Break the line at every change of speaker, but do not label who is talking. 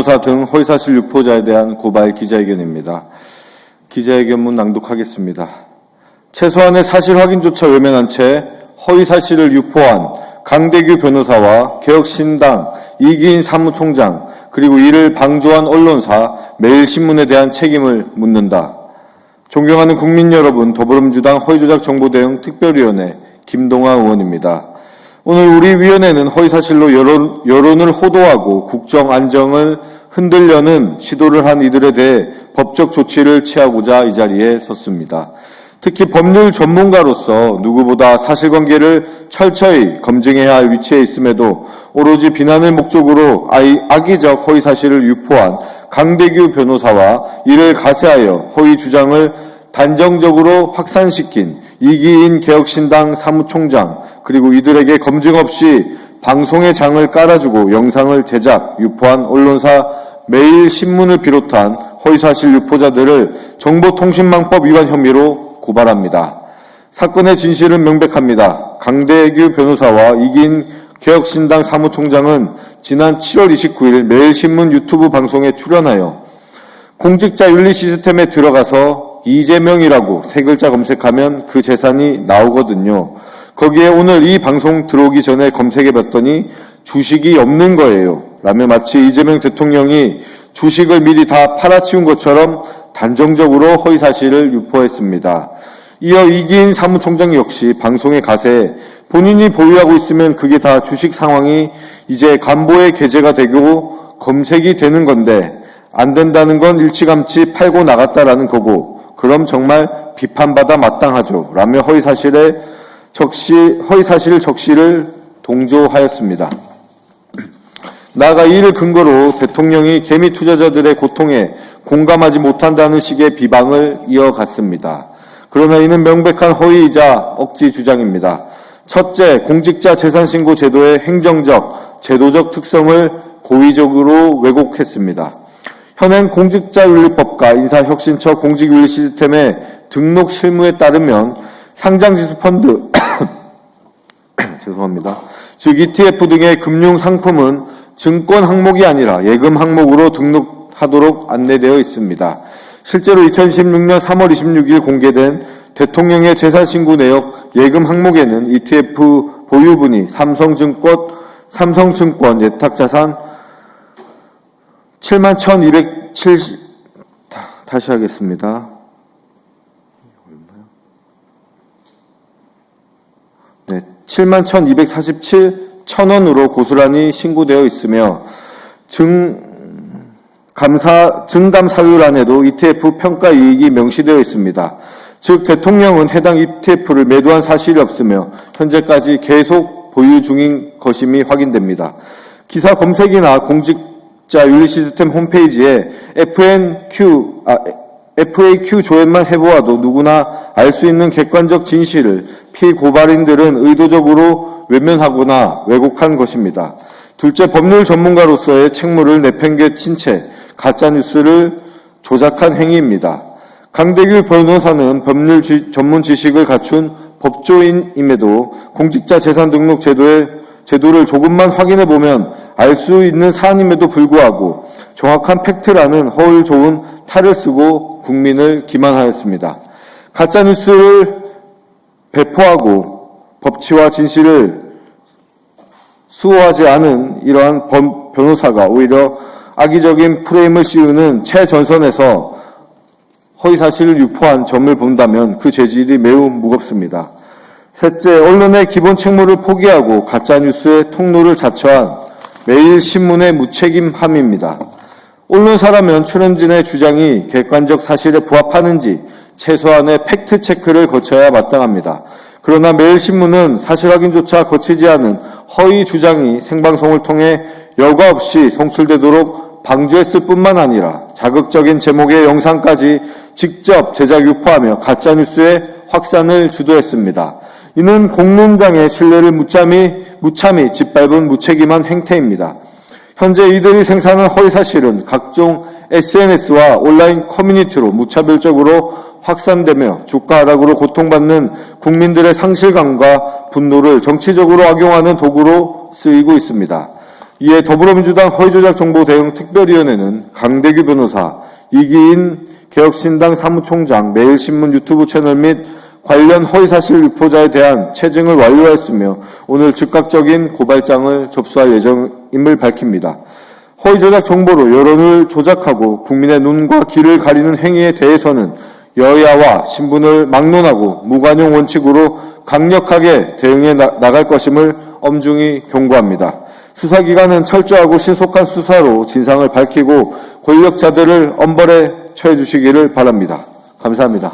변호사 등 허위사실 유포자에 대한 고발 기자회견입니다. 기자회견문 낭독하겠습니다. 최소한의 사실 확인조차 외면한 채 허위사실을 유포한 강대규 변호사와 개혁신당 이기인 사무총장 그리고 이를 방조한 언론사 매일신문에 대한 책임을 묻는다. 존경하는 국민 여러분, 더불어민주당 허위조작 정보대응 특별위원회 김동아 의원입니다. 오늘 우리 위원회는 허위사실로 여론을 호도하고 국정 안정을 흔들려는 시도를 한 이들에 대해 법적 조치를 취하고자 이 자리에 섰습니다. 특히 법률 전문가로서 누구보다 사실관계를 철저히 검증해야 할 위치에 있음에도 오로지 비난을 목적으로 악의적 허위사실을 유포한 강대규 변호사와 이를 가세하여 허위 주장을 단정적으로 확산시킨 이기인 개혁신당 사무총장 그리고 이들에게 검증 없이 방송의 장을 깔아주고 영상을 제작, 유포한 언론사 매일신문을 비롯한 허위사실 유포자들을 정보통신망법 위반 혐의로 고발합니다. 사건의 진실은 명백합니다. 강대규 변호사와 이기인 개혁신당 사무총장은 지난 7월 29일 매일신문 유튜브 방송에 출연하여 공직자 윤리 시스템에 들어가서 이재명이라고 세 글자 검색하면 그 재산이 나오거든요. 거기에 오늘 이 방송 들어오기 전에 검색해봤더니 주식이 없는 거예요. 라며 마치 이재명 대통령이 주식을 미리 다 팔아치운 것처럼 단정적으로 허위사실을 유포했습니다. 이어 이기인 사무총장 역시 방송에 가세해 본인이 보유하고 있으면 그게 다 주식 상황이 이제 간보의 계제가 되고 검색이 되는 건데 안 된다는 건 일찌감치 팔고 나갔다라는 거고 그럼 정말 비판받아 마땅하죠. 라며 허위사실 적시를 동조하였습니다. 나아가 이를 근거로 대통령이 개미 투자자들의 고통에 공감하지 못한다는 식의 비방을 이어갔습니다. 그러나 이는 명백한 허위이자 억지 주장입니다. 첫째, 공직자 재산신고 제도의 행정적, 제도적 특성을 고의적으로 왜곡했습니다. 현행 공직자윤리법과 인사혁신처 공직윤리 시스템의 등록 실무에 따르면 상장지수 펀드, 죄송합니다. 즉 ETF 등의 금융 상품은 증권 항목이 아니라 예금 항목으로 등록하도록 안내되어 있습니다. 실제로 2016년 3월 26일 공개된 대통령의 재산신고 내역 예금 항목에는 ETF 보유분이 삼성증권 예탁자산 71,207 다시 하겠습니다. 네, 71,247,000원으로 고스란히 신고되어 있으며 증감 사유란에도 ETF 평가 이익이 명시되어 있습니다. 즉 대통령은 해당 ETF를 매도한 사실이 없으며 현재까지 계속 보유 중인 것임이 확인됩니다. 기사 검색이나 공직자 윤리 시스템 홈페이지에 FAQ 조회만 해보아도 누구나 알 수 있는 객관적 진실을 피고발인들은 의도적으로 외면하거나 왜곡한 것입니다. 둘째, 법률 전문가로서의 책무를 내팽개친 채 가짜뉴스를 조작한 행위입니다. 강대규 변호사는 법률 전문 지식을 갖춘 법조인임에도 공직자 재산 등록 제도를 조금만 확인해 보면 알 수 있는 사안임에도 불구하고 정확한 팩트라는 허울 좋은 탈을 쓰고 국민을 기만하였습니다. 가짜뉴스를 배포하고 법치와 진실을 수호하지 않은 이러한 변호사가 오히려 악의적인 프레임을 씌우는 최전선에서 허위사실을 유포한 점을 본다면 그 죄질이 매우 무겁습니다. 셋째, 언론의 기본 책무를 포기하고 가짜뉴스의 통로를 자처한 매일신문의 무책임함입니다. 언론사라면 출연진의 주장이 객관적 사실에 부합하는지 최소한의 팩트체크를 거쳐야 마땅합니다. 그러나 매일신문은 사실 확인조차 거치지 않은 허위 주장이 생방송을 통해 여과 없이 송출되도록 방조했을 뿐만 아니라 자극적인 제목의 영상까지 직접 제작 유포하며 가짜뉴스의 확산을 주도했습니다. 이는 공론장의 신뢰를 무참히 짓밟은 무책임한 행태입니다. 현재 이들이 생산한 허위사실은 각종 SNS와 온라인 커뮤니티로 무차별적으로 확산되며 주가 하락으로 고통받는 국민들의 상실감과 분노를 정치적으로 악용하는 도구로 쓰이고 있습니다. 이에 더불어민주당 허위조작 정보 대응 특별위원회는 강대규 변호사, 이기인 개혁신당 사무총장, 매일신문 유튜브 채널 및 관련 허위사실 유포자에 대한 체증을 완료하였으며 오늘 즉각적인 고발장을 접수할 예정임을 밝힙니다. 허위조작 정보로 여론을 조작하고 국민의 눈과 귀를 가리는 행위에 대해서는 여야와 신분을 막론하고 무관용 원칙으로 강력하게 대응해 나갈 것임을 엄중히 경고합니다. 수사기관은 철저하고 신속한 수사로 진상을 밝히고 권력자들을 엄벌에 처해 주시기를 바랍니다. 감사합니다.